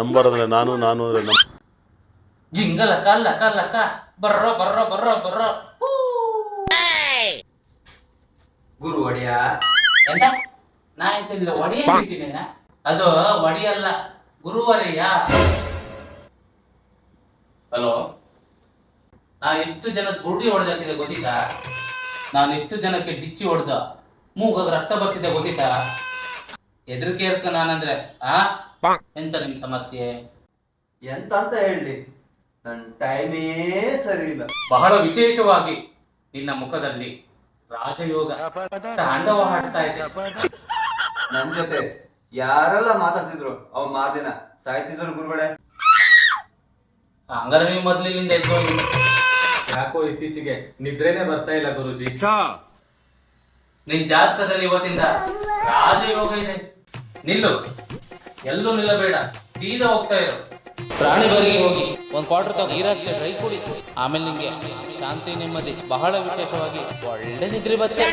Number ಅಂದರೆ ನಾನು ಅಂದರೆ ಜಿಂಗಲಕ್ಕ ಲಕ್ಕ ಲಕ್ಕ ಬರ್ರೋ ಬರ್ರೋ ಬರ್ರೋ ಬರ್ರೋ. ಗುರು ಒಡೆಯ ಎಂತ ನಾ ಎಂತಿಲ್ಲ ಒಡಿಯ ಬಿಟ್ಟಿನೇನ? ಅದು ಒಡಿಯಲ್ಲ, ಗುರುವರೆಯ. ಹಲೋ, ನಾ ಎಷ್ಟು ಜನ ಗುರುಡಿ ಹೊಡೆದಾಕಿದೆ ಗೊತ್ತಿತ್ತಾ? ನಾನು ಎಷ್ಟು ಜನಕ್ಕೆ ಡಿಚ್ಚಿ ಹೊಡೆದ, ಮೂಗಾಗ ರಕ್ತ ಬರ್ತಿದ್ದೆ ಗೊತ್ತಿತ್ತಾ? ಹೆದರಿಕೆ ಇರ್ಕ ನಾನಂದ್ರೆ ಎಂತ ನಿಮ್ ಸಮಸ್ಯೆ? ಎಂತ ಅಂತ ಹೇಳಿ, ನನ್ನ ಟೈಮೇ ಸರಿ ಇಲ್ಲ. ಬಹಳ ವಿಶೇಷವಾಗಿ ನಿನ್ನ ಮುಖದಲ್ಲಿ ರಾಜಯೋಗ ತಾಂಡವ ಹಾಡ್ತಾ ಇದೆ. ನನ್ ಜೊತೆ ಯಾರೆಲ್ಲ ಮಾತಾಡ್ತಿದ್ರು ಅವ್ ಮಾರ್ದಿನ ಸಾಯ್ತಿದ್ರು ಗುರುಗಳೇ. ಹಂಗಾರೆ ನೀವು ಮೊದ್ಲಿನಿಂದ ಎದ್ದೋಗಿ. ಯಾಕೋ ಇತ್ತೀಚೆಗೆ ನಿದ್ರೆನೆ ಬರ್ತಾ ಇಲ್ಲ ಗುರುಜಿ. ನಿನ್ ಜಾತಕದಲ್ಲಿ ಇವತ್ತಿಂದ ರಾಜಯೋಗ ಇದೆ. ನಿಲ್ಲು, ಎಲ್ಲೂ ನಿಲ್ಲಬೇಡ, ಸೀದಾ ಹೋಗ್ತಾ ಇರು. ಪ್ರಾಣಿಗಳಿಗೆ ಹೋಗಿ ಒಂದು ಕ್ವಾರ್ಟರ್ ತಗೋ, ನೀರಾಕಿ ಡ್ರೈ ಕುಡಿ. ಆಮೇಲೆ ನಿಂಗೆ ಶಾಂತಿ ನೆಮ್ಮದಿ, ಬಹಳ ವಿಶೇಷವಾಗಿ ಒಳ್ಳೆ ನಿದ್ರೆ ಬರುತ್ತೆ.